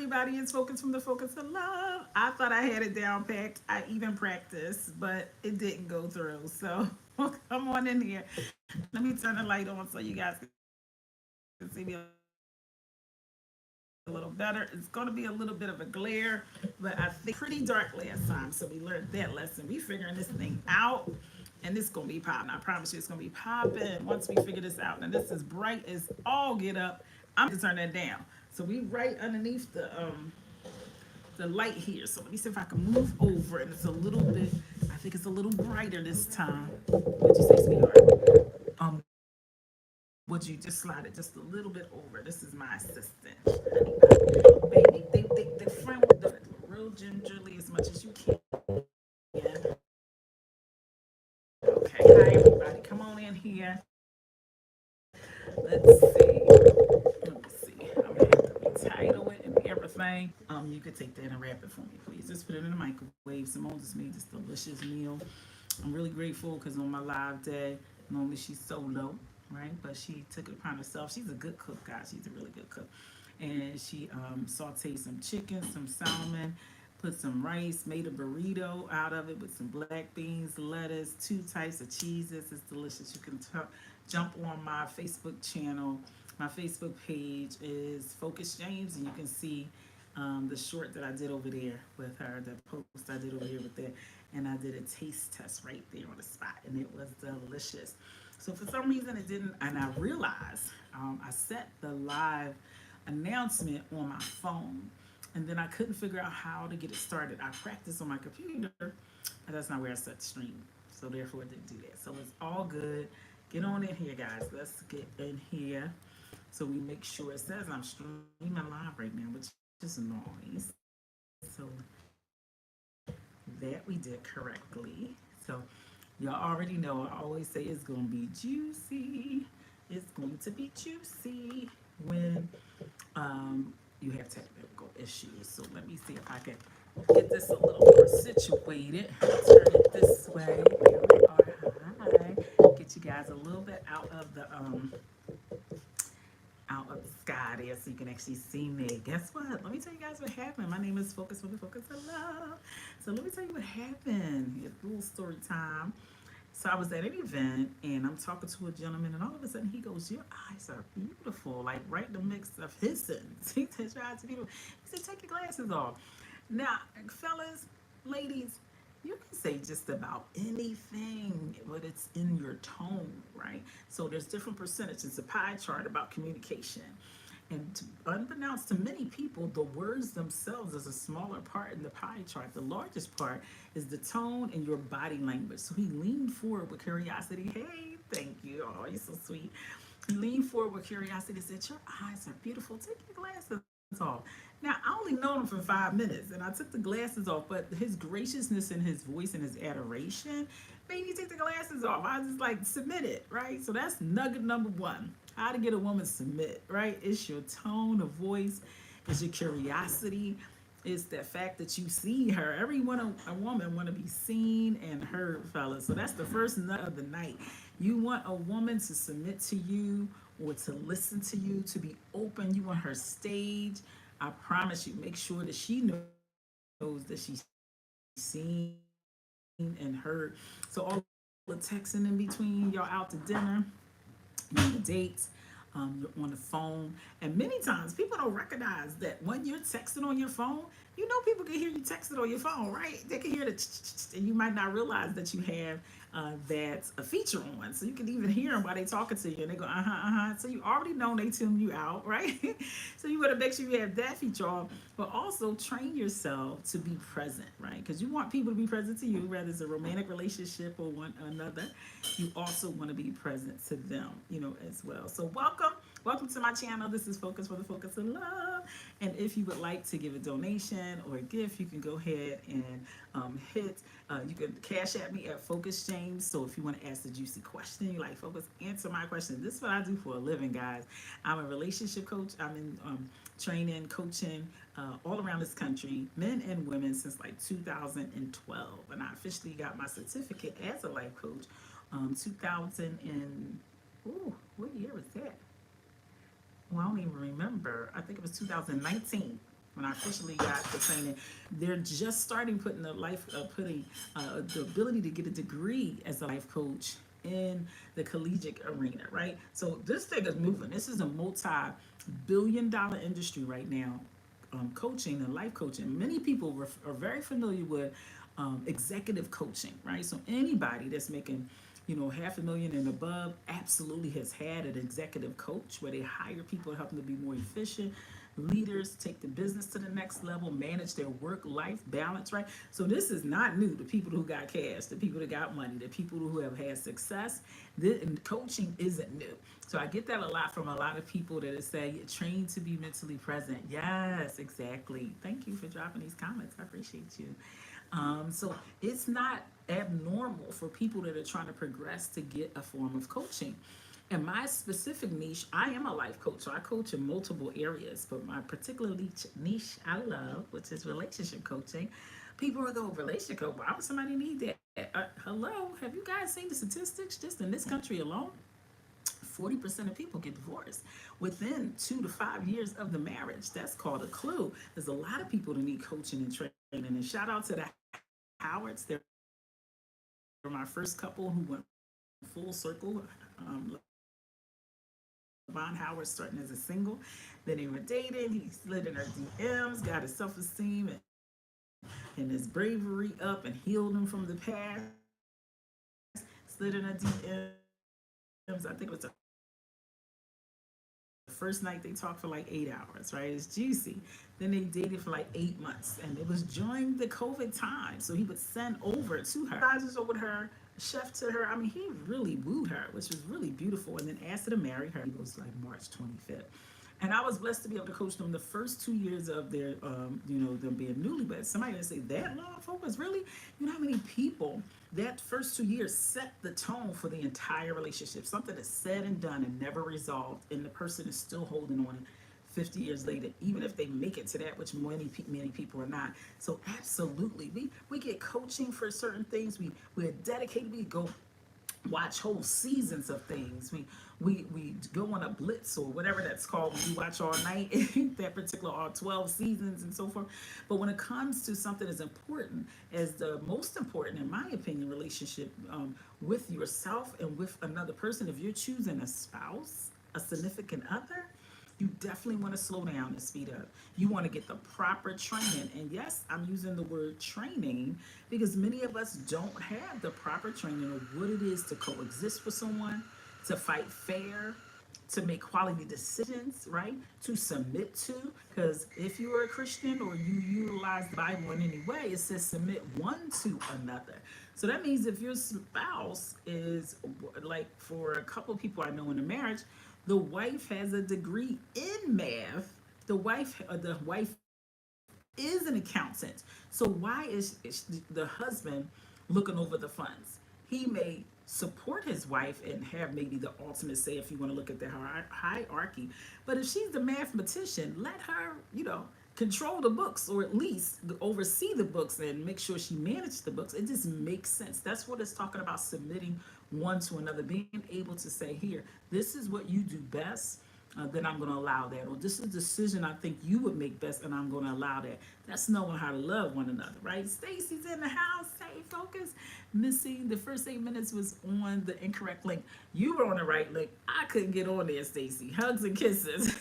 everybody. It's Focus from the Focus of Love. I thought I had it down packed. I even practiced, but it didn't go through. So come on in here. Let me turn the light on so you guys can see me a little better. It's going to be a little bit of a glare, but I think it's pretty dark last time. So we learned that lesson. We figuring this thing out, and it's going to be popping. I promise you, it's going to be popping once we figure this out. Now, this is bright as all get up. I'm going to have to turn that down. So we right underneath the light here. So let me see if I can move over, and it's a little bit. I think it's a little brighter this time. What'd you say, sweetheart? Would you just slide it just a little bit over? This is my assistant, baby. They frame with the real gingerly as much as you can. Okay, hi everybody, come on in here. Let's see. I'm gonna have to retitle it and everything. You could take that and wrap it for me, please. Just put it in the microwave. Simone just made this delicious meal. I'm really grateful because on my live day, normally she's solo, right? But she took it upon herself. She's a good cook, guys. She's a really good cook. And she sauteed some chicken, some salmon, put some rice, made a burrito out of it with some black beans, lettuce, two types of cheeses. It's delicious. You can jump on my Facebook channel. My Facebook page is Focus James, and you can see the short that I did over there with her, the post I did over here with that, and I did a taste test right there on the spot, and it was delicious. So for some reason it didn't, and I realized I set the live announcement on my phone, and then I couldn't figure out how to get it started. I practiced on my computer, but that's not where I set the stream, so therefore it didn't do that. So it's all good. Get on in here, guys. Let's get in here so we make sure it says I'm streaming live right now, which is noise. So that we did correctly. So y'all already know I always say it's gonna be juicy. It's going to be juicy when you have technical issues. So let me see if I can get this a little more situated. Turn it this way. There we are. Hi. Get you guys a little bit out of the sky there so you can actually see me. Guess what? Let me tell you guys what happened. My name is Focus with the Focus of Love. So let me tell you what happened. A little story time. So I was at an event and I'm talking to a gentleman, and all of a sudden he goes, "Your eyes are beautiful," like right in the mix of his sentence. He said, "Your eyes are beautiful." He said, "Take your glasses off." Now, fellas, ladies, you can say just about anything, but it's in your tone, right? So there's different percentages, a pie chart about communication. And unbeknownst to many people, the words themselves is a smaller part in the pie chart. The largest part is the tone and your body language. So he leaned forward with curiosity. Hey, thank you. Oh, you're so sweet. He leaned forward with curiosity and said, "Your eyes are beautiful. Take your glasses off." Now, I only known him for 5 minutes, and I took the glasses off, but his graciousness and his voice and his adoration made me take the glasses off. I was just like, submit it, right? So that's nugget number one. How to get a woman to submit, right? It's your tone of voice, it's your curiosity, it's the fact that you see her. Everyone, a woman, want to be seen and heard, fellas. So that's the first nut of the night. You want a woman to submit to you or to listen to you, to be open. You want her stage. I promise you, make sure that she knows that she's seen and heard. So all the texting in between, y'all out to dinner, you're on the dates, you're on the phone, and many times people don't recognize that when you're texting on your phone, you know people can hear you texting on your phone, right? They can hear the and you might not realize that you have that a feature on, so you can even hear them while they talking to you, and they go So you already know they tune you out, right? So you want to make sure you have that feature on, but also train yourself to be present, right? Because you want people to be present to you, whether it's a romantic relationship or one another. You also want to be present to them, as well. So welcome to my channel. This is Focus for the Focus of Love. And if you would like to give a donation or a gift, you can go ahead and you can cash at me at Focus James. So if you want to ask a juicy question, you like Focus, answer my question. This is what I do for a living, guys. I'm a relationship coach. I'm in training, coaching all around this country, men and women, since like 2012. And I officially got my certificate as a life coach 2000 and, ooh, what year was that? Well, I don't even remember. I think it was 2019 when I officially got the training. They're just starting putting the ability to get a degree as a life coach in the collegiate arena, right? So this thing is moving. This is a multi-billion-dollar industry right now, coaching and life coaching. Many people are very familiar with executive coaching, right? So anybody that's making, half a million and above absolutely has had an executive coach where they hire people to help them to be more efficient. Leaders take the business to the next level, manage their work-life balance, right? So this is not new to people who got cash, the people that got money, the people who have had success. Coaching isn't new. So I get that a lot from a lot of people that say, trained to be mentally present. Yes, exactly. Thank you for dropping these comments. I appreciate you. So it's not abnormal for people that are trying to progress to get a form of coaching. In my specific niche, I am a life coach. So I coach in multiple areas, but my particular niche I love, which is relationship coaching. People will go, relationship coach, why would somebody need that? Hello, have you guys seen the statistics just in this country alone? 40% of people get divorced within 2 to 5 years of the marriage. That's called a clue. There's a lot of people that need coaching and training. And shout out to the Howards. They're my first couple who went full circle. Von Howard starting as a single. Then they were dating. He slid in her DMs, got his self esteem and his bravery up and healed him from the past. Slid in her DMs. I think it was the first night they talked for like 8 hours, right? It's juicy. Then they dated for like 8 months, and it was during the COVID time. So he would send over to her, massages over her, chef to her. I mean, he really wooed her, which was really beautiful. And then asked her to marry her. It was like March 25th. And I was blessed to be able to coach them the first 2 years of their, them being newlyweds. Somebody didn't say that long, focus. Really? You know how many people that first 2 years set the tone for the entire relationship? Something that's said and done and never resolved, and the person is still holding on 50 years later, even if they make it to that, which many people are not. So absolutely, we get coaching for certain things. We're dedicated. We go watch whole seasons of things. We go on a blitz or whatever that's called when you watch all night, that particular all 12 seasons and so forth. But when it comes to something as important as the most important, in my opinion, relationship with yourself and with another person, if you're choosing a spouse, a significant other, you definitely want to slow down and speed up. You want to get the proper training. And yes, I'm using the word training because many of us don't have the proper training of what it is to coexist with someone, to fight fair, to make quality decisions, right? To submit to. Because if you are a Christian or you utilize the Bible in any way, it says submit one to another. So that means if your spouse is, like for a couple of people I know in a marriage, the wife has a degree in math. The wife is an accountant. So why is the husband looking over the funds? He may support his wife and have maybe the ultimate say if you want to look at the hierarchy. But if she's the mathematician, let her, control the books or at least oversee the books and make sure she manages the books. It just makes sense. That's what it's talking about, submitting one to another, being able to say, here, this is what you do best, then I'm going to allow that. Or this is a decision I think you would make best, and I'm going to allow that. That's knowing how to love one another, right? Stacy's in the house. Stay focused. Missy, the first 8 minutes was on the incorrect link. You were on the right link. I couldn't get on there, Stacy. Hugs and kisses.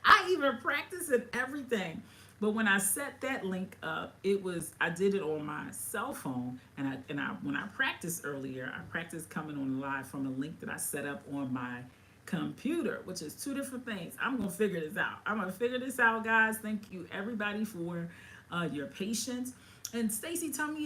I even practiced and everything. But when I set that link up, I did it on my cell phone, and when I practiced earlier, I practiced coming on live from a link that I set up on my computer, which is two different things. I'm gonna figure this out. Guys. Thank you everybody for your patience. And Stacy, tell me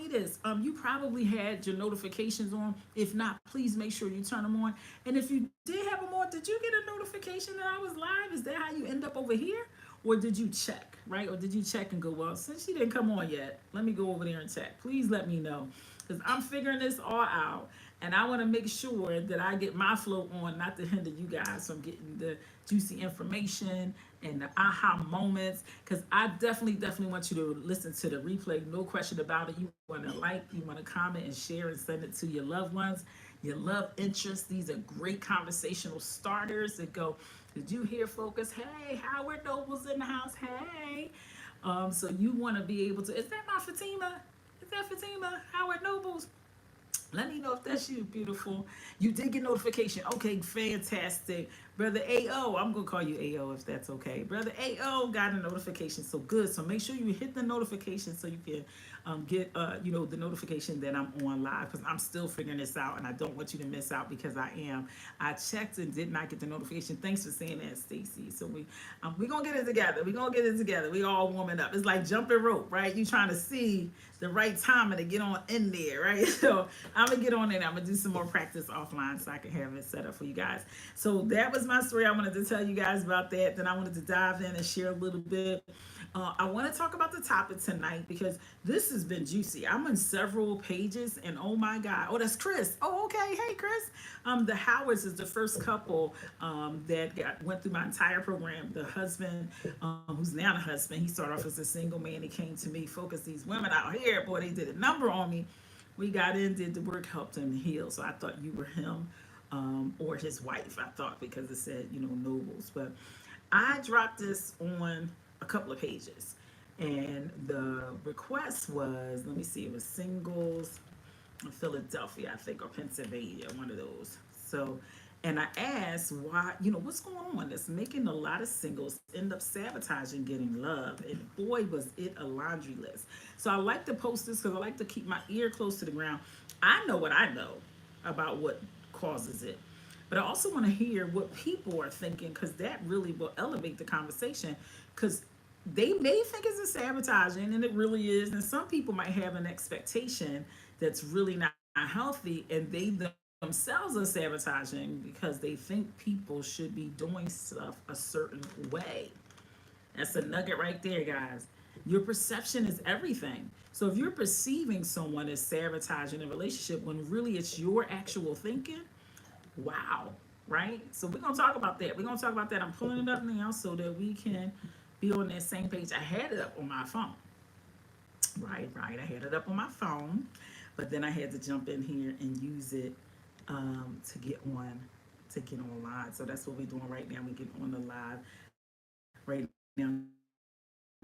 this. You probably had your notifications on. If not, please make sure you turn them on. And if you did have them on, did you get a notification that I was live? Is that how you end up over here? Or did you check, right? Or did you check and go, well, since she didn't come on yet, let me go over there and check. Please let me know. Because I'm figuring this all out. And I want to make sure that I get my flow on, not to hinder you guys from getting the juicy information and the aha moments. Because I definitely want you to listen to the replay. No question about it. You want to like, you want to comment and share and send it to your loved ones, your love interests. These are great conversational starters that go, Did you hear, Focus? Hey, Howard Noble's in the house. Hey. So you want to be able to. Is that not Fatima? Is that Fatima? Howard Nobles? Let me know if that's you, beautiful. You did get notification. Okay, fantastic. Brother AO, I'm going to call you AO if that's okay. Brother AO got a notification. So good. So make sure you hit the notification so you can get, the notification that I'm on live because I'm still figuring this out and I don't want you to miss out because I am. I checked and did not get the notification. Thanks for saying that, Stacy. So we going to get it together. We're going to get it together. We all warming up. It's like jumping rope, right? You trying to see the right timing to get on in there, right? So I'm gonna get on it. I'm gonna do some more practice offline so I can have it set up for you guys. So that was my story. I wanted to tell you guys about that. Then I wanted to dive in and share a little bit. I want to talk about the topic tonight because this has been juicy. I'm on several pages, and oh my God, oh that's Chris. Oh okay, hey Chris. The Howards is the first couple that went through my entire program. The husband, who's now the husband, he started off as a single man. He came to me, focused these women out here. Boy, they did a number on me. We got in, did the work, helped him heal. So I thought you were him or his wife. I thought because it said Nobles, but I dropped this on a couple of pages. And the request was, let me see, it was singles in Philadelphia, I think, or Pennsylvania, one of those. So, and I asked why, what's going on that's making a lot of singles end up sabotaging getting love. And boy, was it a laundry list. So I like to post this because I like to keep my ear close to the ground. I know what I know about what causes it. But I also want to hear what people are thinking because that really will elevate the conversation. Because they may think it's a sabotaging, and it really is. And some people might have an expectation that's really not healthy, and they themselves are sabotaging because they think people should be doing stuff a certain way. That's a nugget right there, guys. Your perception is everything. So if you're perceiving someone as sabotaging a relationship when really it's your actual thinking, wow, right? So we're gonna talk about that. We're gonna talk about that. I'm pulling it up now so that we can be on that same page. I had it up on my phone. Right. I had it up on my phone, but then I had to jump in here and use it to get on live. So that's what we're doing right now. We get on the live right now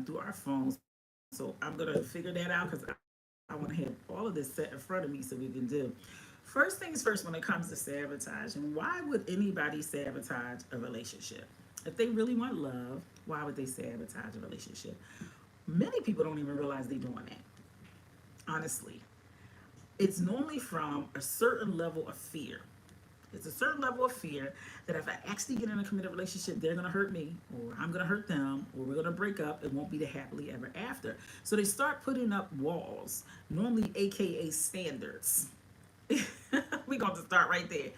through our phones. So I'm gonna figure that out because I want to have all of this set in front of me so we can do. First things first, when it comes to sabotaging, why would anybody sabotage a relationship? If they really want love, why would they sabotage a relationship? Many people don't even realize they're doing that. Honestly, it's normally from a certain level of fear. It's a certain level of fear that if I actually get in a committed relationship, they're going to hurt me, or I'm going to hurt them, or we're going to break up. It won't be the happily ever after. So they start putting up walls, normally AKA standards. We're going to start right there.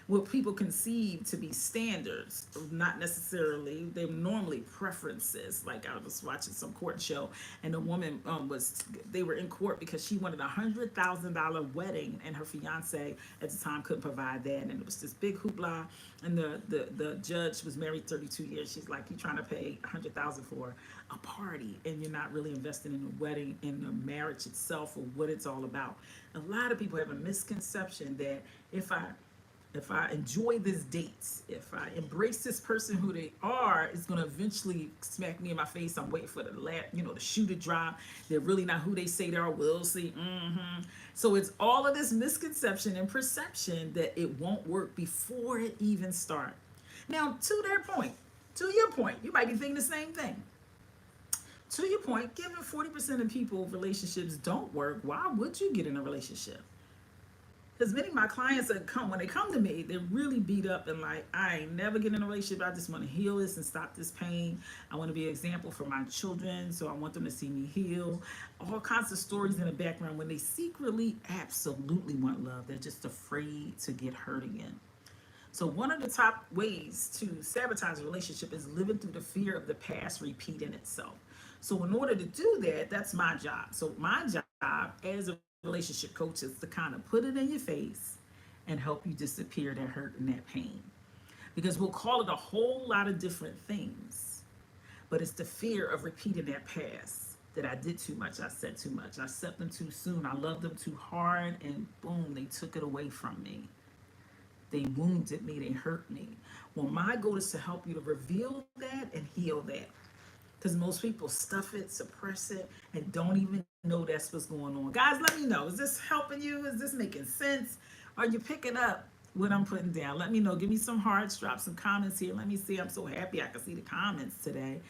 What people conceive to be standards, not necessarily, they're normally preferences. Like I was watching some court show, and the woman they were in court because she wanted $100,000 wedding, and her fiance at the time couldn't provide that, and it was this big hoopla. And the judge was married 32 years. She's like, you're trying to pay $100,000 for a party, and you're not really investing in the wedding, in the marriage itself, or what it's all about. A lot of people have a misconception that if I enjoy this date, if I embrace this person who they are, it's gonna eventually smack me in my face. I'm waiting for the shoe to drop. They're really not who they say they are. We'll see. So it's all of this misconception and perception that it won't work before it even starts. Now, to your point, you might be thinking the same thing. To your point, given 40% of people relationships don't work, why would you get in a relationship? Because many of my clients when they come to me, they're really beat up and like, I ain't never get in a relationship. I just want to heal this and stop this pain. I want to be an example for my children, so I want them to see me heal. All kinds of stories in the background when they secretly absolutely want love. They're just afraid to get hurt again. So one of the top ways to sabotage a relationship is living through the fear of the past repeating itself. So in order to do that, that's my job. So my job as a relationship coach is to kind of put it in your face and help you disappear that hurt and that pain. Because we'll call it a whole lot of different things, but it's the fear of repeating that past, that I did too much, I said too much, I accepted them too soon, I loved them too hard, and boom, they took it away from me. They wounded me, they hurt me. Well, my goal is to help you to reveal that and heal that. Because most people stuff it, suppress it, and don't even know that's what's going on. Guys, let me know. Is this helping you? Is this making sense? Are you picking up what I'm putting down? Let me know. Give me some hearts, drop some comments here. Let me see. I'm so happy I can see the comments today.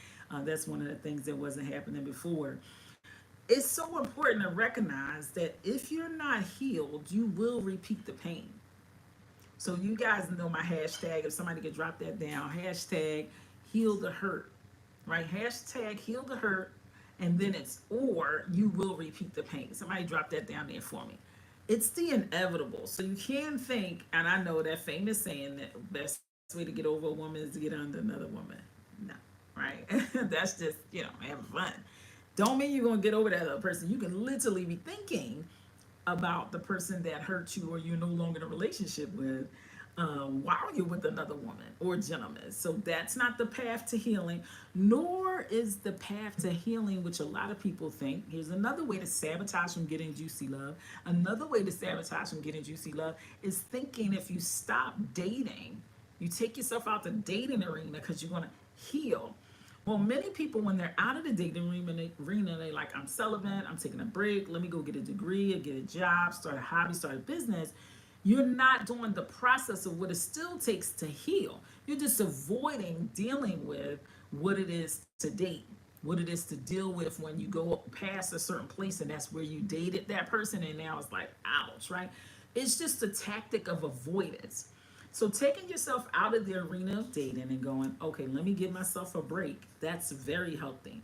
That's one of the things that wasn't happening before. It's so important to recognize that if you're not healed, you will repeat the pain. So you guys know my hashtag. If somebody could drop that down, hashtag heal the hurt, right? Hashtag heal the hurt, and then it's or you will repeat the pain. Somebody drop that down there for me. It's the inevitable. So you can think, and I know that famous saying that best way to get over a woman is to get under another woman. No, right? That's just, having fun. Don't mean you're gonna get over that other person. You can literally be thinking about the person that hurt you or you're no longer in a relationship with while you're with another woman or gentleman. So that's not the path to healing, nor is the path to healing, which a lot of people think. Here's another way to sabotage from getting juicy love. Another way to sabotage from getting juicy love is thinking if you stop dating, you take yourself out the dating arena because you're going to heal. Well, many people, when they're out of the dating arena, they like, I'm celibate, I'm taking a break, let me go get a degree, or get a job, start a hobby, start a business. You're not doing the process of what it still takes to heal. You're just avoiding dealing with what it is to date, what it is to deal with when you go past a certain place and that's where you dated that person and now it's like, ouch, right? It's just a tactic of avoidance. So taking yourself out of the arena of dating and going, okay, let me give myself a break, that's very healthy.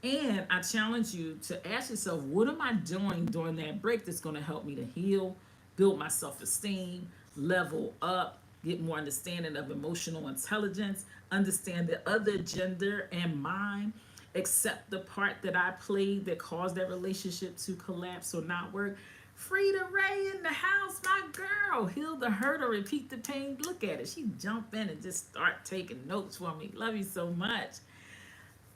And I challenge you to ask yourself, what am I doing during that break that's going to help me to heal, build my self esteem, level up, get more understanding of emotional intelligence, understand the other gender and mine, accept the part that I played that caused that relationship to collapse or not work. Frida Ray in the house, my girl. Heal the hurt or repeat the pain. Look at it. She jump in and just start taking notes for me. Love you so much.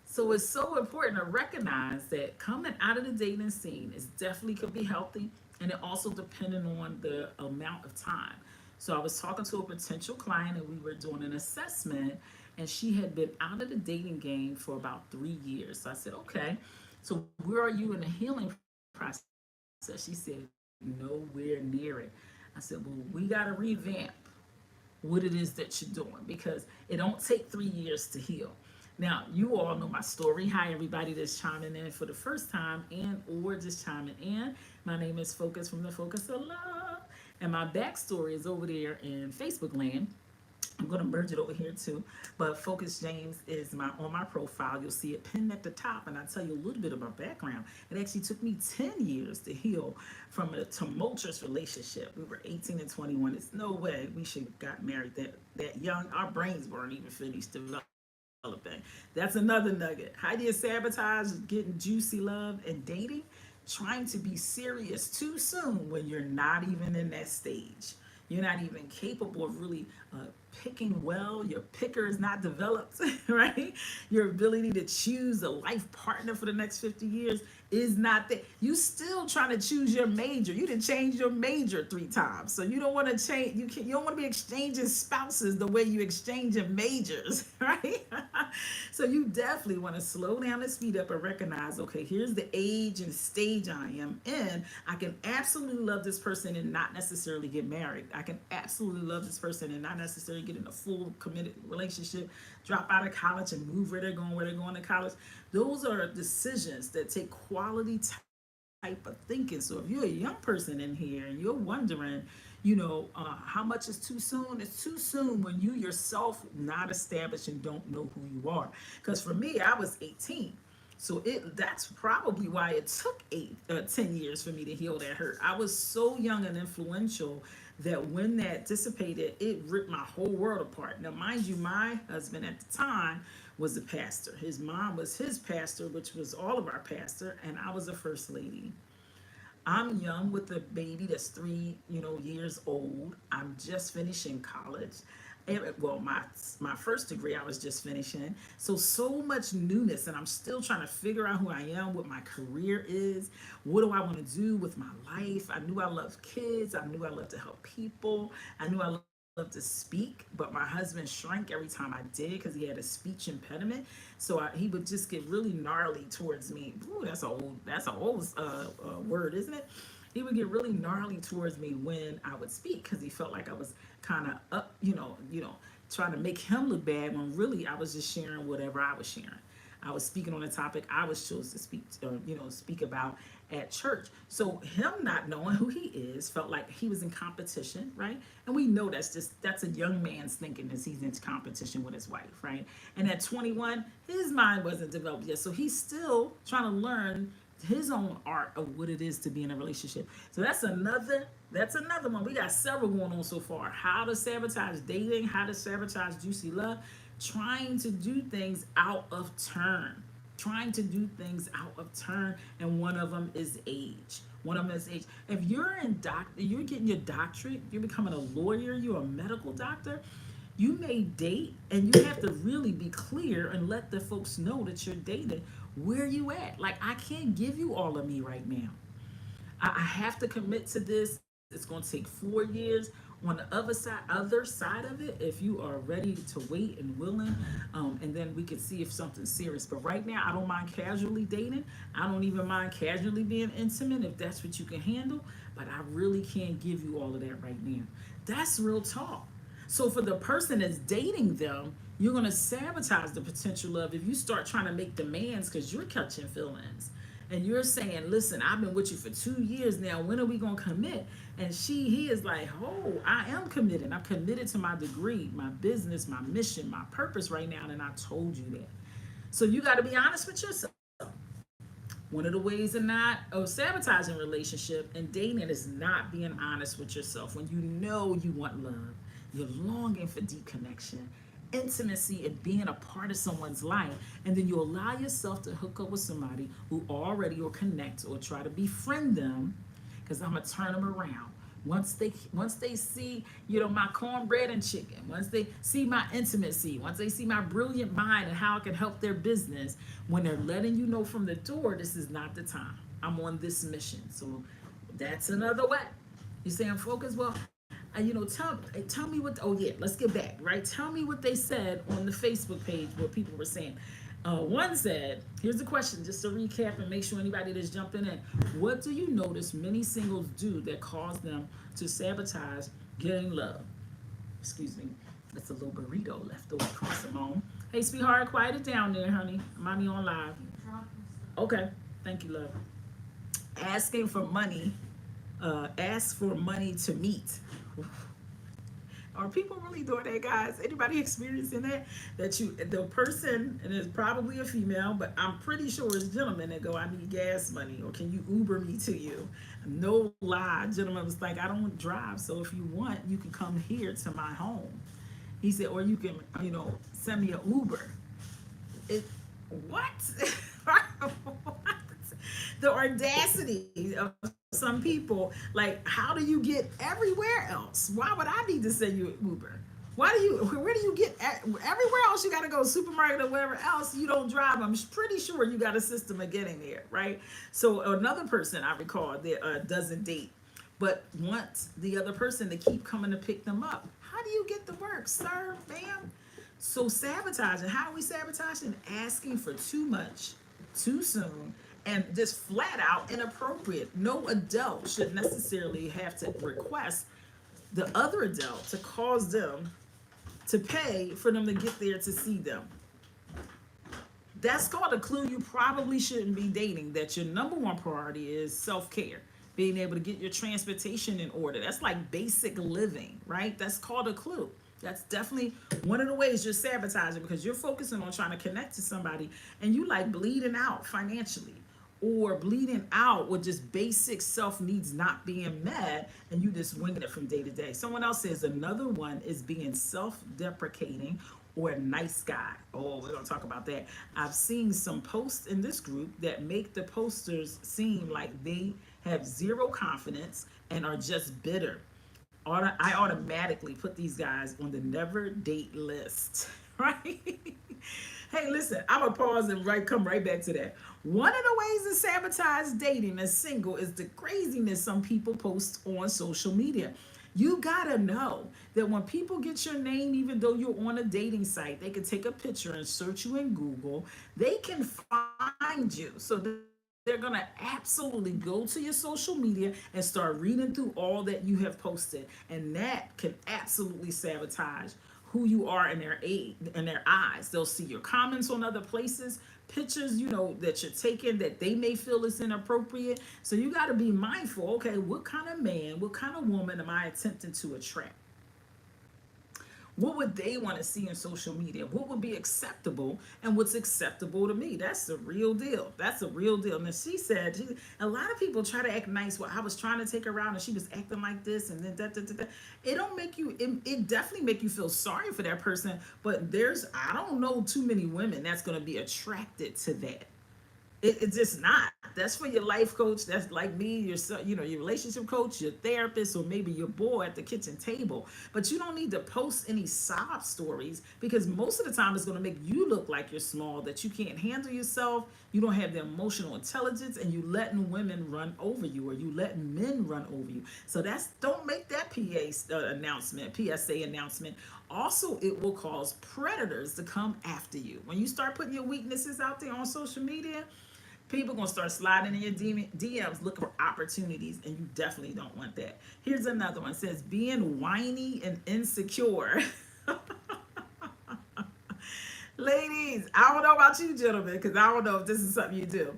So it's so important to recognize that coming out of the dating scene is definitely could be healthy, and it also depending on the amount of time. So I was talking to a potential client, and we were doing an assessment, and she had been out of the dating game for about 3 years. So I said, okay, so where are you in the healing process? She said, nowhere near it. I said, well, we got to revamp what it is that you're doing because it don't take 3 years to heal. Now, you all know my story. Hi, everybody that's chiming in for the first time and or just chiming in. My name is Focus from the Focus of Love. And my backstory is over there in Facebook land. I'm going to merge it over here too. But Focus James is on my profile. You'll see it pinned at the top. And I'll tell you a little bit of my background. It actually took me 10 years to heal from a tumultuous relationship. We were 18 and 21. It's no way we should have got married that young. Our brains weren't even finished developing. That's another nugget. How do you sabotage getting juicy love and dating? Trying to be serious too soon when you're not even in that stage. You're not even capable of really picking well. Your picker is not developed, right? Your ability to choose a life partner for the next 50 years is not there. You still trying to choose your major. You didn't change your major 3 times. So you don't want to change. You don't want to be exchanging spouses the way you exchange your majors, right? So you definitely want to slow down and speed up and recognize, okay, here's the age and stage I am in. I can absolutely love this person and not necessarily get married. I can absolutely love this person and not necessarily get in a full committed relationship, drop out of college and move where they're going to college. Those are decisions that take quality type of thinking. So if you're a young person in here and you're wondering, how much is too soon? It's too soon when you yourself not established and don't know who you are. Because for me, I was 18. So that's probably why it took 10 years for me to heal that hurt. I was so young and influential that when that dissipated, it ripped my whole world apart. Now, mind you, my husband at the time was a pastor. His mom was his pastor, which was all of our pastor, and I was a first lady. I'm young with a baby that's 3 years old. I'm just finishing college. Well, my first degree I was just finishing. So much newness, and I'm still trying to figure out who I am, what my career is, what do I want to do with my life. I knew I loved kids. I knew I loved to help people. I knew I loved to speak, but my husband shrank every time I did because he had a speech impediment. So he would just get really gnarly towards me. Ooh, that's a old word, isn't it? He would get really gnarly towards me when I would speak because he felt like I was kind of up, trying to make him look bad when really I was just sharing whatever I was sharing. I was speaking on a topic I was chose to speak about at church. So him not knowing who he is felt like he was in competition, right? And we know that's a young man's thinking as he's in competition with his wife, right? And at 21, his mind wasn't developed yet, so he's still trying to learn his own art of what it is to be in a relationship. So that's another one. We got several going on so far. How to sabotage dating, how to sabotage juicy love, trying to do things out of turn. Trying to do things out of turn, and one of them is age. One of them is age. If you're getting your doctorate, you're becoming a lawyer, you're a medical doctor, you may date, and you have to really be clear and let the folks know that you're dating where you at. Like, I can't give you all of me right now. I have to commit to this. It's going to take 4 years. On the other side of it, if you are ready to wait and willing, and then we can see if something's serious. But right now, I don't mind casually dating. I don't even mind casually being intimate if that's what you can handle. But I really can't give you all of that right now. That's real talk. So for the person that's dating them, you're going to sabotage the potential of if you start trying to make demands because you're catching feelings. And you're saying, listen, I've been with you for 2 years now. When are we going to commit? And he is like, oh, I am committed. I'm committed to my degree, my business, my mission, my purpose right now. And I told you that. So you got to be honest with yourself. One of the ways of sabotaging relationship and dating is not being honest with yourself. When you know you want love, you're longing for deep connection, intimacy, and being a part of someone's life, and then you allow yourself to hook up with somebody who already or connect or try to befriend them, because I'm gonna turn them around. Once they see, my cornbread and chicken, once they see my intimacy, once they see my brilliant mind and how I can help their business, when they're letting you know from the door, this is not the time. I'm on this mission. So that's another way. You say I'm focused. Well, tell me what. Oh yeah, let's get back. Right, tell me what they said on the Facebook page where people were saying. One said, here's the question, just to recap and make sure anybody that's jumping in. What do you notice many singles do that cause them to sabotage getting love? Excuse me, that's a little burrito left over across the home. Hey, sweetheart, quiet it down there, honey. Mommy on live. Okay, thank you, love. Asking for money, ask for money to meet. Are people really doing that, guys? Anybody experiencing that? The person, and it's probably a female, but I'm pretty sure it's gentlemen that go, I need gas money, or can you Uber me to you? No lie, gentleman was like, I don't drive, so if you want, you can come here to my home. He said, or you can, send me an Uber. What? What? The audacity of some people, like, how do you get everywhere else? Why would I need to send you an Uber? Where do you get everywhere else? You got to go supermarket or wherever else you don't drive. I'm pretty sure you got a system of getting there, right? So another person I recall that doesn't date, but wants the other person to keep coming to pick them up. How do you get the work, sir, ma'am? So sabotaging, how are we sabotaging? Asking for too much, too soon, and just flat out inappropriate. No adult should necessarily have to request the other adult to cause them to pay for them to get there to see them. That's called a clue you probably shouldn't be dating, that your number one priority is self-care, being able to get your transportation in order. That's like basic living, right? That's called a clue. That's definitely one of the ways you're sabotaging, because you're focusing on trying to connect to somebody and you like bleeding out financially, or bleeding out with just basic self needs not being met, and you just winging it from day to day. Someone else says another one is being self-deprecating or a nice guy. Oh, we're gonna talk about that. I've seen some posts in this group that make the posters seem like they have zero confidence and are just bitter. I automatically put these guys on the never date list, right? Hey, listen, I'm gonna pause and come right back to that. One of the ways to sabotage dating as single is the craziness some people post on social media. You gotta know that when people get your name, even though you're on a dating site, they can take a picture and search you in Google. They can find you. So they're gonna absolutely go to your social media and start reading through all that you have posted. And that can absolutely sabotage who you are in their eyes. They'll see your comments on other places, pictures, that you're taking that they may feel is inappropriate. So you got to be mindful. Okay, what kind of man, what kind of woman am I attempting to attract? What would they want to see in social media? What would be acceptable and what's acceptable to me? That's the real deal. That's a real deal. And she said, a lot of people try to act nice. Well, I was trying to take her out and she was acting like this and then that. It don't make you, it definitely make you feel sorry for that person. But I don't know too many women that's going to be attracted to that. It's just not. That's for your life coach. That's like me, your relationship coach, your therapist, or maybe your boy at the kitchen table. But you don't need to post any sob stories because most of the time it's going to make you look like you're small, that you can't handle yourself, you don't have the emotional intelligence, and you letting women run over you, or you letting men run over you. So don't make that PSA announcement. Also, it will cause predators to come after you. When you start putting your weaknesses out there on social media, people gonna start sliding in your DMs looking for opportunities, and you definitely don't want that. Here's another one. It says being whiny and insecure. Ladies, I don't know about you gentlemen, because I don't know if this is something you do.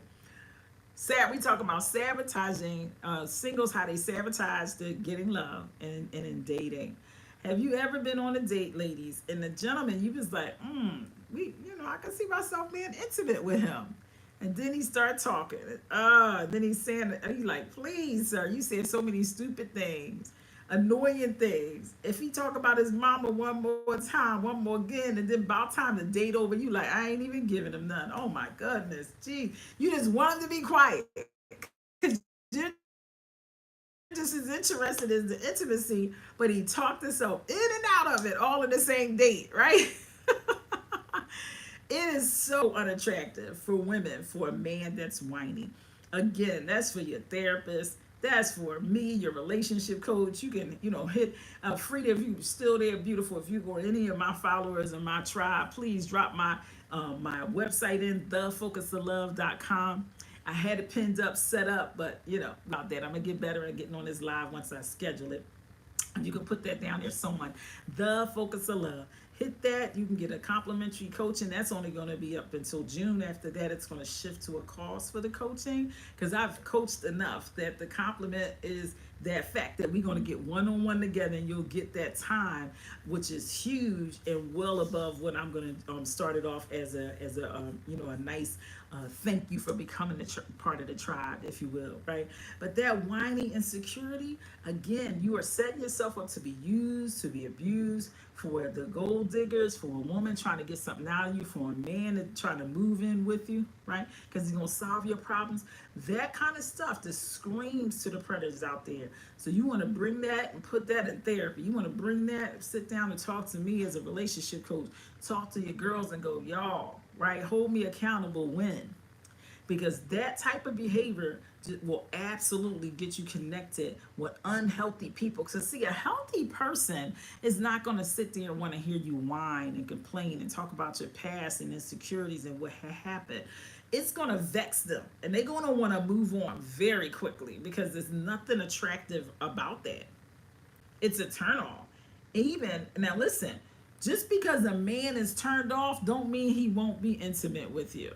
We talking about sabotaging singles, how they sabotage the getting love and in dating. Have you ever been on a date, ladies, and the gentleman, you was like, I can see myself being intimate with him. And then he started talking. Then he's saying, he's like, please, sir, you said so many stupid things, annoying things. If he talk about his mama one more time, one more again, and then about time the date over, you like, I ain't even giving him none. Oh my goodness, gee, you just want him to be quiet because you're just as interested in the intimacy, but he talked himself in and out of it all in the same date, right? It is so unattractive for women for a man that's whiny. Again, that's for your therapist. That's for me, your relationship coach. You can, hit Frida, if you still there, beautiful. If you go any of my followers and my tribe, please drop my website in thefocusoflove.com. I had it pinned up, set up, but about that. I'm gonna get better at getting on this live once I schedule it. You can put that down there, someone. The Focus of Love. Hit that. You can get a complimentary coaching. That's only going to be up until June. After that, it's going to shift to a cost for the coaching because I've coached enough that the compliment is that fact that we're going to get one-on-one together and you'll get that time, which is huge and well above what I'm going to start it off as a nice thank you for becoming part of the tribe, if you will, right? But that whiny insecurity, again, you are setting yourself up to be used, to be abused, for the gold diggers, for a woman trying to get something out of you, for a man trying to move in with you, right? Because he's going to solve your problems. That kind of stuff just screams to the predators out there. So you want to bring that and put that in therapy. You want to bring that, sit down and talk to me as a relationship coach. Talk to your girls and go, y'all, right? Hold me accountable when. Because that type of behavior will absolutely get you connected with unhealthy people. Because see, a healthy person is not going to sit there and want to hear you whine and complain and talk about your past and insecurities and what happened. It's going to vex them, and they're going to want to move on very quickly because there's nothing attractive about that. It's a turn off. Even now, listen, just because a man is turned off don't mean he won't be intimate with you.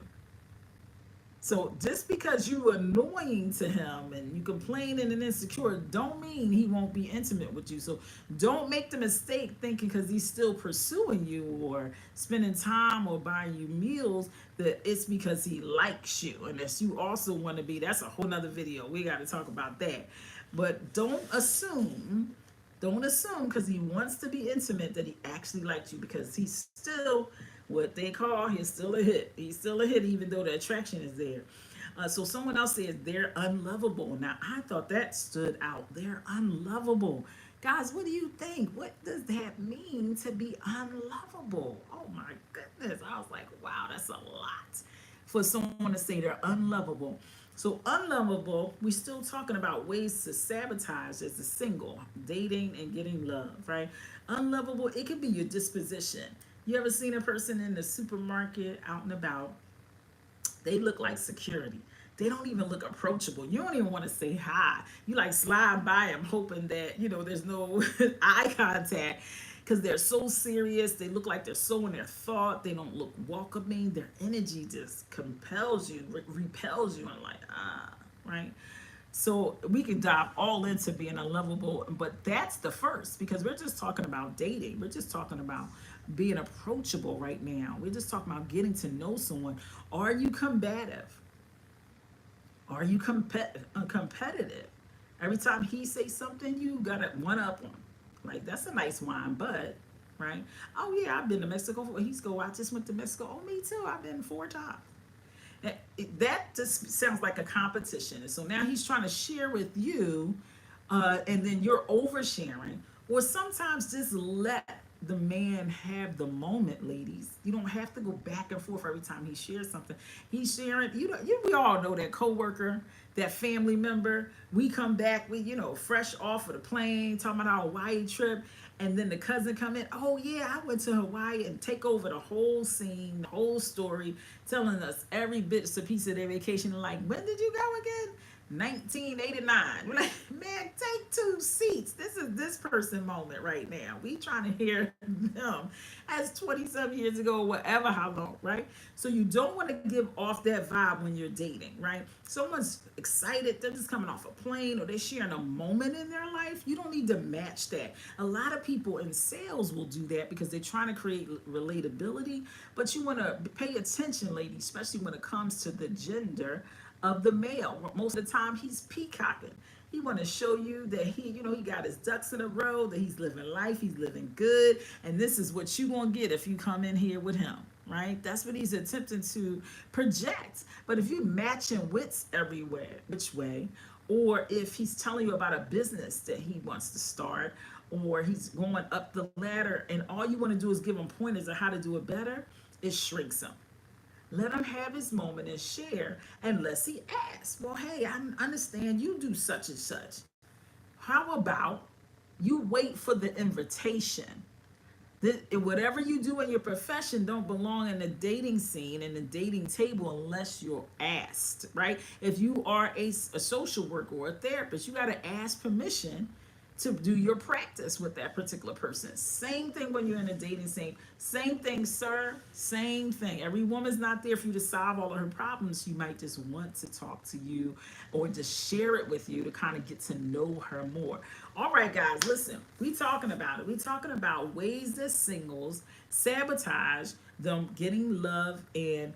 So just because you're annoying to him and you complaining and insecure don't mean he won't be intimate with you. So don't make the mistake thinking because he's still pursuing you or spending time or buying you meals that it's because he likes you. And if you also want to be, that's a whole nother video. We got to talk about that. But don't assume because he wants to be intimate that he actually likes you, because he's still what they call, he's still a hit. He's still a hit even though the attraction is there. So someone else says they're unlovable. Now I thought that stood out. They're unlovable. Guys, what do you think? What does that mean to be unlovable? Oh my goodness. I was like, wow, that's a lot for someone to say they're unlovable. So unlovable, we're still talking about ways to sabotage as a single, dating and getting love, right? Unlovable, it could be your disposition. You ever seen a person in the supermarket out and about? They look like security. They don't even look approachable. You don't even want to say hi. You like slide by them hoping that, there's no eye contact because they're so serious. They look like they're so in their thought. They don't look welcoming. Their energy just compels you, repels you, and like, right? So we can dive all into being unlovable, but that's the first because we're just talking about dating. We're just talking about being approachable right now. We're just talking about getting to know someone. Are you combative? Are you competitive? Every time he says something, you gotta one up him. Like that's a nice wine, but right? Oh yeah, I've been to Mexico. He's go. I just went to Mexico. Oh, me too. I've been 4 times. That just sounds like a competition. And so now he's trying to share with you, and then you're oversharing. Or sometimes just let the man have the moment, ladies. You don't have to go back and forth every time he shares something. He's sharing. We all know that coworker, that family member. We come back, fresh off of the plane, talking about our Hawaii trip, and then the cousin come in. Oh yeah, I went to Hawaii and take over the whole scene, the whole story, telling us every bit, a piece of their vacation. Like, when did you go again? 1989. We're like, man, take 2 seats. This is this person moment right now. We trying to hear them as 27 years ago, whatever, how long, right? So you don't want to give off that vibe when you're dating, right? Someone's excited, they're just coming off a plane or they're sharing a moment in their life. You don't need to match that. A lot of people in sales will do that because they're trying to create relatability, but you want to pay attention, ladies, especially when it comes to the gender of the male. Most of the time he's peacocking. He want to show you that he got his ducks in a row, that he's living life, he's living good, and this is what you gonna get if you come in here with him, right? That's what he's attempting to project. But if you matching wits everywhere, which way, or if he's telling you about a business that he wants to start, or he's going up the ladder, and all you want to do is give him pointers on how to do it better, it shrinks him. Let him have his moment and share, unless he asks, well, hey, I understand you do such and such. How about you wait for the invitation? Whatever you do in your profession don't belong in the dating scene, in the dating table, unless you're asked, right? If you are a social worker or a therapist, you got to ask permission to do your practice with that particular person. Same thing when you're in a dating scene. Same thing, sir. Same thing. Every woman's not there for you to solve all of her problems. You might just want to talk to you or just share it with you to kind of get to know her more. All right, guys, listen. We talking about it. We talking about ways that singles sabotage them getting love and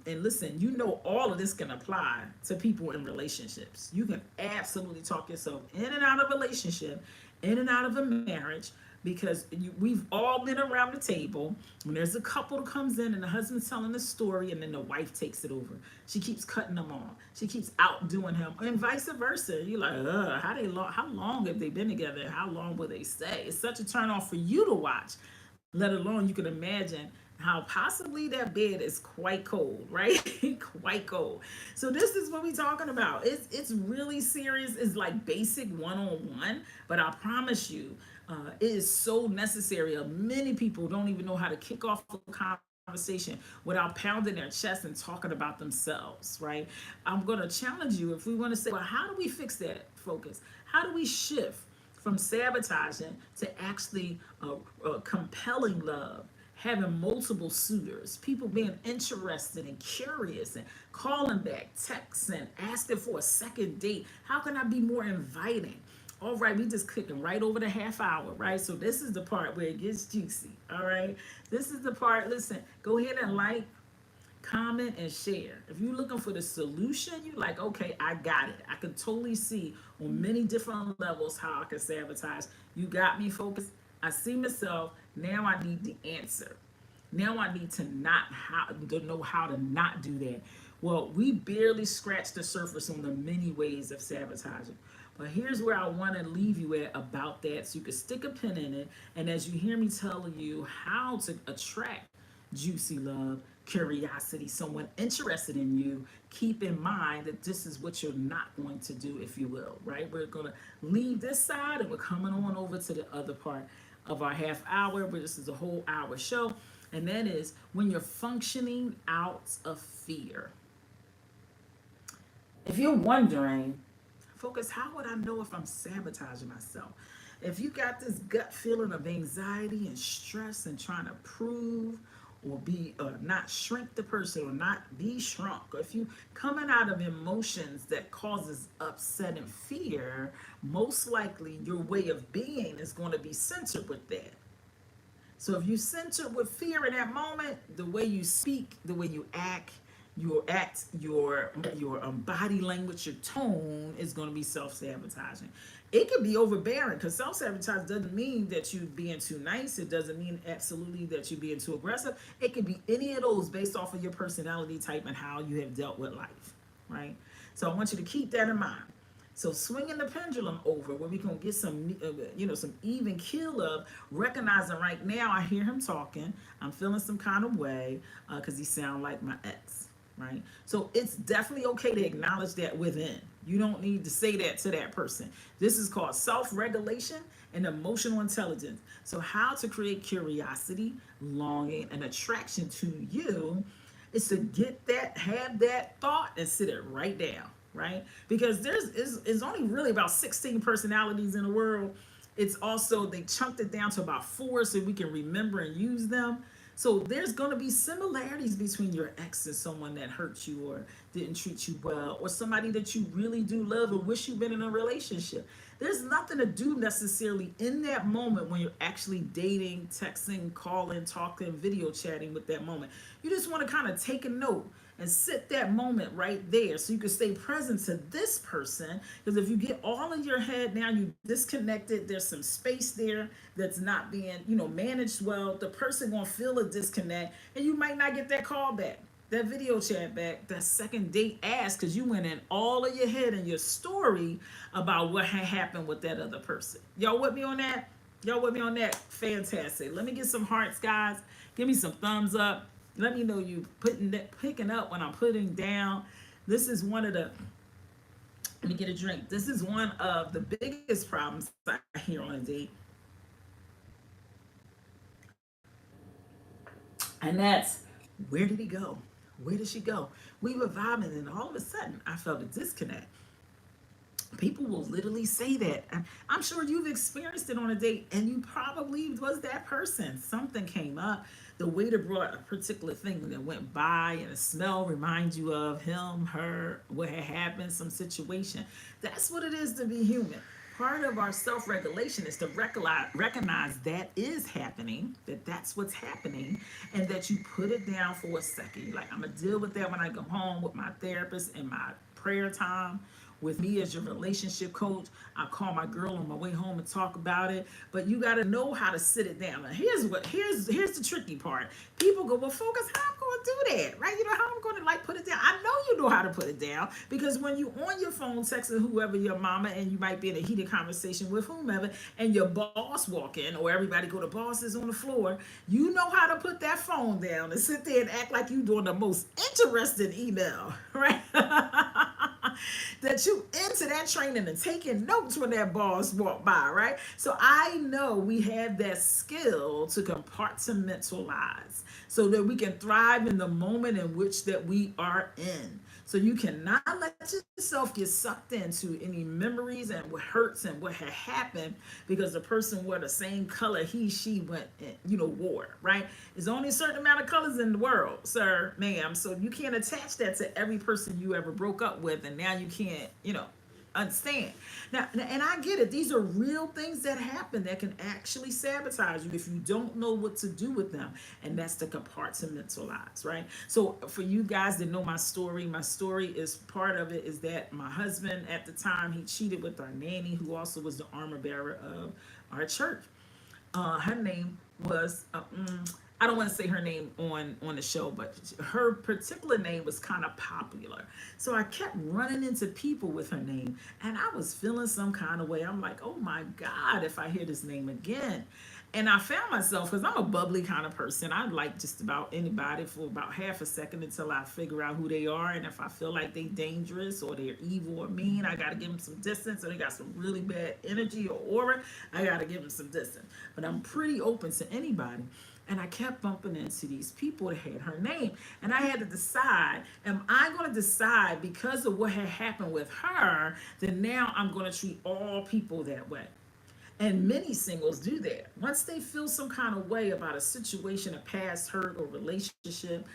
listen, all of this can apply to people in relationships. You can absolutely talk yourself in and out of a relationship, in and out of a marriage, because we've all been around the table when there's a couple that comes in and the husband's telling the story and then the wife takes it over. She keeps cutting them off. She keeps outdoing him, and vice versa. You're like, how long have they been together? How long will they stay? It's such a turn off for you to watch. Let alone you can imagine how possibly that bed is quite cold, right? Quite cold. So this is what we're talking about. It's really serious. It's like basic one-on-one, but I promise you, it is so necessary. Many people don't even know how to kick off a conversation without pounding their chest and talking about themselves, right? I'm going to challenge you if we want to say, well, how do we fix that focus? How do we shift from sabotaging to actually compelling love, having multiple suitors, people being interested and curious and calling back, texting, asking for a second date? How can I be more inviting? All right, we just clicking right over the half hour, right? So this is the part where it gets juicy, all right? This is the part, listen, go ahead and like, comment, and share. If you're looking for the solution, you're like, okay, I got it. I can totally see on many different levels how I can sabotage. You got me focused. I see myself. Now I need the answer. Now I need to know how to not do that. Well, we barely scratched the surface on the many ways of sabotaging. But here's where I want to leave you at about that so you can stick a pin in it. And as you hear me tell you how to attract juicy love, curiosity, someone interested in you, keep in mind that this is what you're not going to do, if you will, right? We're going to leave this side and we're coming on over to the other part of our half hour, but this is a whole hour show. And that is when you're functioning out of fear. If you're wondering, focus, how would I know if I'm sabotaging myself? If you got this gut feeling of anxiety and stress and trying to prove or be not shrink the person or not be shrunk, or if you coming out of emotions that causes upset and fear, most likely your way of being is going to be centered with that. So if you center with fear in that moment, the way you speak, the way you act, your body language, your tone is going to be self-sabotaging. It could be overbearing, because self-sabotage doesn't mean that you being too nice. It doesn't mean absolutely that you being too aggressive. It could be any of those based off of your personality type and how you have dealt with life, right? So I want you to keep that in mind. So swinging the pendulum over, where we can get some, some even keel of recognizing right now. I hear him talking. I'm feeling some kind of way because he sound like my ex, right? So it's definitely okay to acknowledge that within. You don't need to say that to that person. This is called self-regulation and emotional intelligence. So how to create curiosity, longing, and attraction to you is to get that, have that thought, and sit it right down. Right? Because is only really about 16 personalities in the world. It's also, they chunked it down to about 4 so we can remember and use them. So there's going to be similarities between your ex and someone that hurt you or didn't treat you well, or somebody that you really do love and wish you've been in a relationship. There's nothing to do necessarily in that moment when you're actually dating, texting, calling, talking, video chatting with that moment. You just want to kind of take a note and sit that moment right there so you can stay present to this person. Because if you get all in your head now, you disconnected, there's some space there that's not being, managed well. The person gonna feel a disconnect, and you might not get that call back, that video chat back, that second date ask, because you went in all of your head and your story about what had happened with that other person. Y'all with me on that? Y'all with me on that? Fantastic. Let me get some hearts, guys. Give me some thumbs up. Let me know you picking up when I'm putting down. This is one of the, let me get a drink. This is one of the biggest problems I hear on a date. And that's, where did he go? Where did she go? We were vibing, and all of a sudden I felt a disconnect. People will literally say that. I'm sure you've experienced it on a date, and you probably was that person. Something came up. The waiter brought a particular thing that went by, and the smell reminds you of him, her, what had happened, some situation. That's what it is to be human. Part of our self-regulation is to recognize that is happening, that's what's happening, and that you put it down for a second. You're like, I'm going to deal with that when I go home with my therapist and my prayer time. With me as your relationship coach, I call my girl on my way home and talk about it. But you got to know how to sit it down. And here's the tricky part. People go, well, Focus, how I'm going to do that, right? You know how I'm going to put it down. I know you know how to put it down, because when you on your phone texting whoever, your mama, and you might be in a heated conversation with whomever, and your boss walk in, or everybody go to bosses on the floor, you know how to put that phone down and sit there and act like you doing the most interesting email, right? That you into that training and taking notes when that boss walk by, right? So I know we have that skill to compartmentalize so that we can thrive in the moment in which that we are in. So you cannot let yourself get sucked into any memories and what hurts and what had happened because the person wore the same color she went, wore, right? There's only a certain amount of colors in the world, sir, ma'am. So you can't attach that to every person you ever broke up with, and now you can't, understand. Now, and I get it. These are real things that happen that can actually sabotage you if you don't know what to do with them. And that's the compartmentalize, right? So for you guys that know my story is, part of it is that my husband at the time, he cheated with our nanny, who also was the armor bearer of our church. Her name was, I don't want to say her name on the show, but her particular name was kind of popular. So I kept running into people with her name, and I was feeling some kind of way. I'm like, oh my God, if I hear this name again. And I found myself, because I'm a bubbly kind of person, I like just about anybody for about half a second until I figure out who they are. And if I feel like they dangerous or they're evil or mean, I got to give them some distance. Or they got some really bad energy or aura, I got to give them some distance. But I'm pretty open to anybody. And I kept bumping into these people that had her name. And I had to decide, am I going to decide because of what had happened with her, that now I'm going to treat all people that way? And many singles do that. Once they feel some kind of way about a situation, a past hurt or relationship,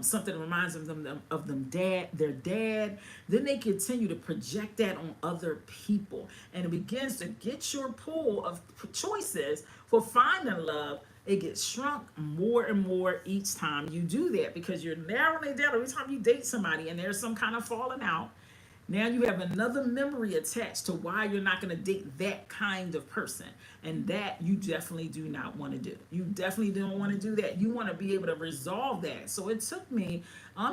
something that reminds their dad, then they continue to project that on other people. And it begins to get your pool of choices for finding love. It gets shrunk more and more each time you do that, because you're narrowing it down every time you date somebody and there's some kind of falling out. Now you have another memory attached to why you're not going to date that kind of person. And that you definitely do not want to do. You definitely don't want to do that. You want to be able to resolve that. So it took me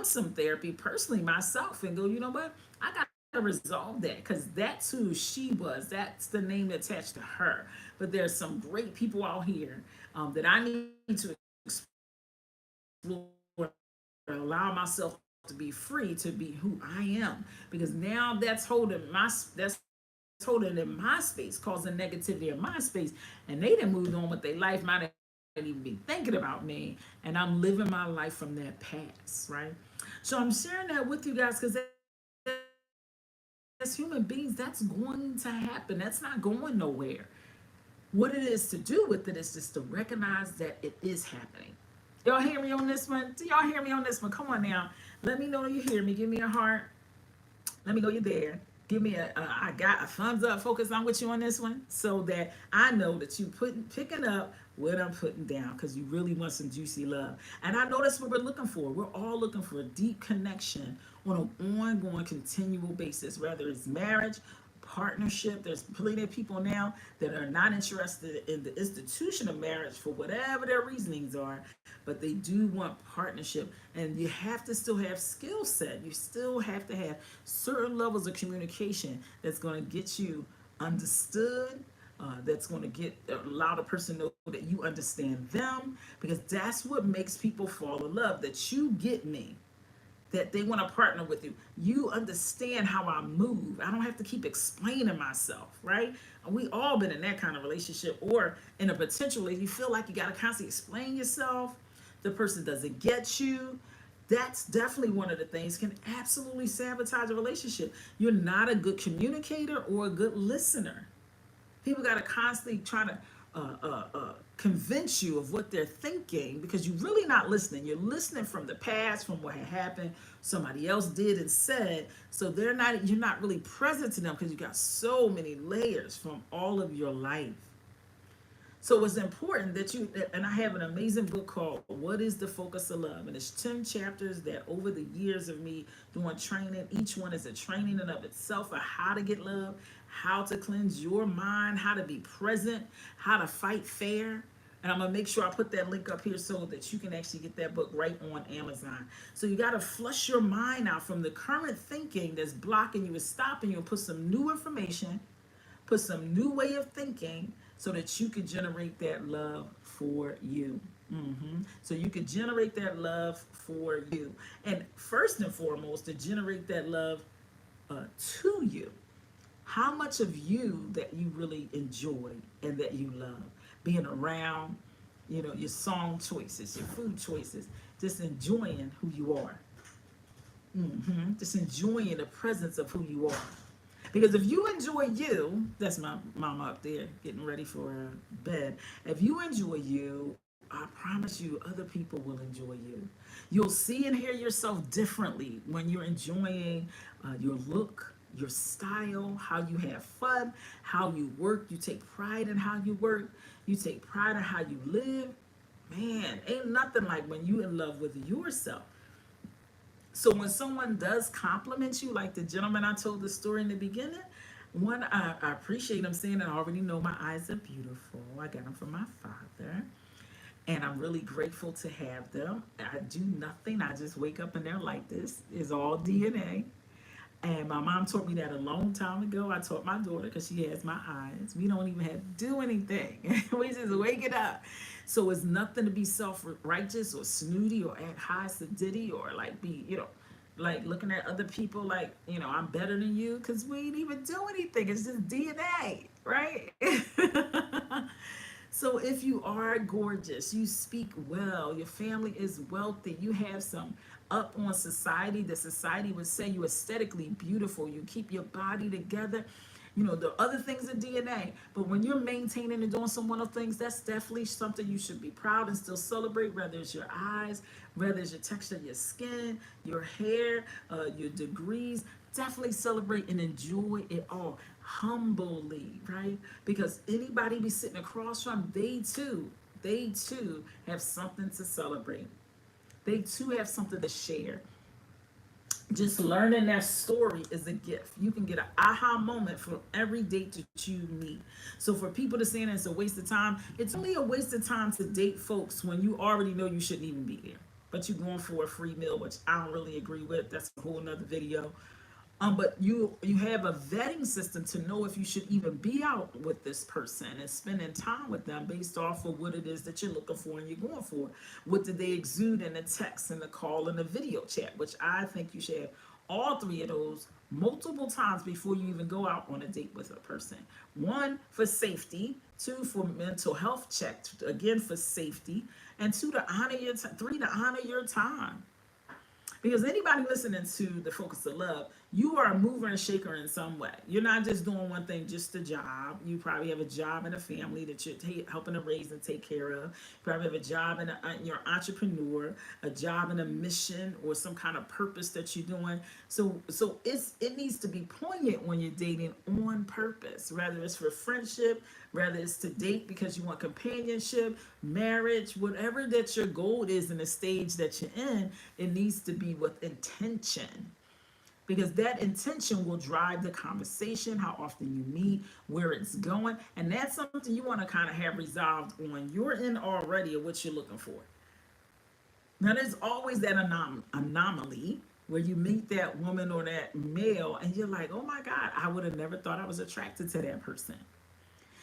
some therapy personally myself and go, you know what? I got to resolve that, because that's who she was. That's the name attached to her. But there's some great people out here that I need to explore, allow myself to be free to be who I am, because now that's holding in my space, causing negativity in my space, and they done moved on with their life, might not even be thinking about me, and I'm living my life from that past, right? So I'm sharing that with you guys because as human beings, that's going to happen. That's not going nowhere. What it is to do with it is just to recognize that it is happening. Y'all hear me on this one? Do y'all hear me on this one? Come on now. Let me know you hear me. Give me a heart. Let me know you're there. Give me I got a thumbs up. Focus on with you on this one, so that I know that you picking up what I'm putting down, because you really want some juicy love. And I know that's what we're looking for. We're all looking for a deep connection on an ongoing, continual basis, whether it's marriage, partnership. There's plenty of people now that are not interested in the institution of marriage for whatever their reasonings are, but they do want partnership. And you have to still have skill set. You still have to have certain levels of communication that's going to get you understood, that's going to get allow the person to know that you understand them, because that's what makes people fall in love, that you get me, that they want to partner with you. You understand how I move. I don't have to keep explaining myself, right? And we all been in that kind of relationship, or in a potential you feel like you got to constantly explain yourself. The person doesn't get you. That's definitely one of the things can absolutely sabotage a relationship. You're not a good communicator or a good listener. People got to constantly try to convince you of what they're thinking, because you're really not listening. You're listening from the past, from what had happened, somebody else did and said. So you're not really present to them, because you got so many layers from all of your life. So it's important that and I have an amazing book called What is the Focus of Love? And it's 10 chapters that over the years of me doing training, each one is a training in of itself of how to get love, how to cleanse your mind, how to be present, how to fight fair. And I'm going to make sure I put that link up here so that you can actually get that book right on Amazon. So you got to flush your mind out from the current thinking that's blocking you and stopping you, and put some new information, put some new way of thinking, so that you could generate that love for you. So you could generate that love for you. And first and foremost, to generate that love to you. How much of you that you really enjoy and that you love being around, your song choices, your food choices, just enjoying who you are. Just enjoying the presence of who you are. Because if you enjoy you, that's my mama up there getting ready for bed. If you enjoy you, I promise you, other people will enjoy you. You'll see and hear yourself differently when you're enjoying your look, your style, how you have fun, how you work. You take pride in how you work. You take pride in how you live. Man, ain't nothing like when you in love with yourself. So when someone does compliment you, like the gentleman I told the story in the beginning, one, I appreciate them saying that I already know my eyes are beautiful. I got them from my father. And I'm really grateful to have them. I do nothing. I just wake up and they're like this. It's all DNA. And my mom taught me that a long time ago. I taught my daughter because she has my eyes. We don't even have to do anything. We just wake it up. So it's nothing to be self-righteous or snooty or act high sedity or like be, like looking at other people like, I'm better than you because we ain't even do anything. It's just DNA, right? So if you are gorgeous, you speak well, your family is wealthy, you have some up on society, the society would say you aesthetically beautiful, you keep your body together. The other things are DNA, but when you're maintaining and doing some wonderful things, that's definitely something you should be proud and still celebrate, whether it's your eyes, whether it's your texture of your skin, your hair, your degrees. Definitely celebrate and enjoy it all humbly, right? Because anybody be sitting across from, they too have something to celebrate. They too have something to share. Just learning that story is a gift. You can get an aha moment from every date that you meet. So for people to say it's a waste of time, it's only a waste of time to date folks when you already know you shouldn't even be there. But you're going for a free meal, which I don't really agree with. That's a whole nother video. But you have a vetting system to know if you should even be out with this person and spending time with them based off of what it is that you're looking for and you're going for. What did they exude in the text and the call and the video chat? Which I think you should have all three of those multiple times before you even go out on a date with a person. One, for safety. Two, for mental health check. Again, for safety. And two, to honor your time. Three, to honor your time. Because anybody listening to the Focus of Love, you are a mover and shaker in some way. You're not just doing one thing, just a job. You probably have a job and a family that you're helping to raise and take care of. You probably have a job and you're an entrepreneur, a job and a mission or some kind of purpose that you're doing. So it needs to be poignant when you're dating on purpose, whether it's for friendship, whether it's to date because you want companionship, marriage, whatever that your goal is in the stage that you're in, it needs to be with intention. Because that intention will drive the conversation, how often you meet, where it's going. And that's something you want to kind of have resolved on your end already of what you're looking for. Now, there's always that anomaly where you meet that woman or that male and you're like, oh my God, I would have never thought I was attracted to that person.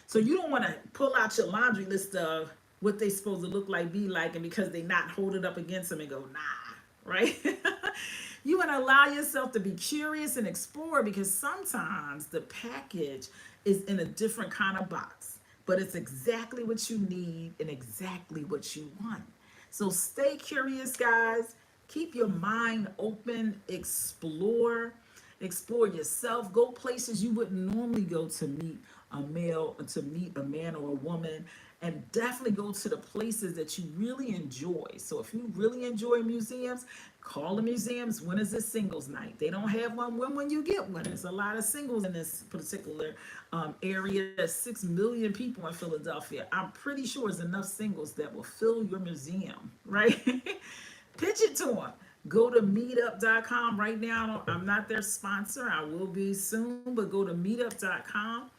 So you don't want to pull out your laundry list of what they supposed to look like, be like, and because they not hold it up against them and go, nah, right? You want to allow yourself to be curious and explore because sometimes the package is in a different kind of box, but it's exactly what you need and exactly what you want. So stay curious, guys. Keep your mind open, explore yourself, go places you wouldn't normally go to meet to meet a man or a woman, and definitely go to the places that you really enjoy. So if you really enjoy museums, call the museums. When is this singles night? They don't have one. When you get one? There's a lot of singles in this particular area. There's 6 million people in Philadelphia. I'm pretty sure there's enough singles that will fill your museum, right? Pitch it to them. Go to meetup.com right now. I'm not their sponsor. I will be soon, but go to meetup.com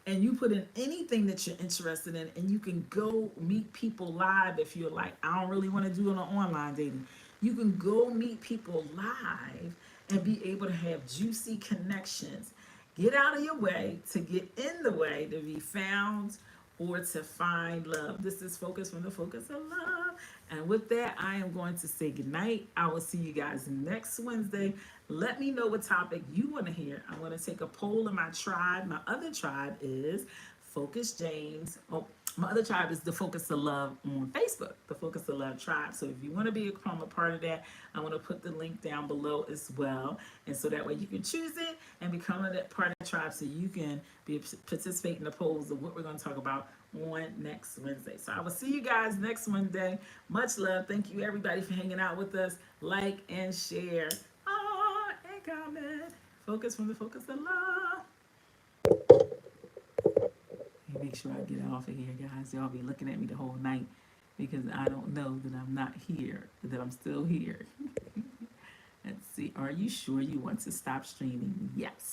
and you put in anything that you're interested in, and you can go meet people live. If you're like, I don't really want to do it on online dating, you can go meet people live and be able to have juicy connections. Get out of your way to get in the way to be found or to find love. This is Focus from the Focus of Love. And with that, I am going to say goodnight. I will see you guys next Wednesday. Let me know what topic you want to hear. I'm going to take a poll in my tribe. My other tribe is Focus James. Oh, my other tribe is the Focus of Love on Facebook, the Focus of Love tribe. So if you want to become a part of that, I want to put the link down below as well. And so that way you can choose it and become a part of the tribe so you can participate in the polls of what we're going to talk about on next Wednesday. So I will see you guys next Wednesday. Much love. Thank you everybody for hanging out with us. Like and share. And comment. Focus from the Focus of Love. Make sure I get off of here, guys. Y'all be looking at me the whole night because I don't know that I'm not here, that I'm still here. Let's see. Are you sure you want to stop streaming? Yes.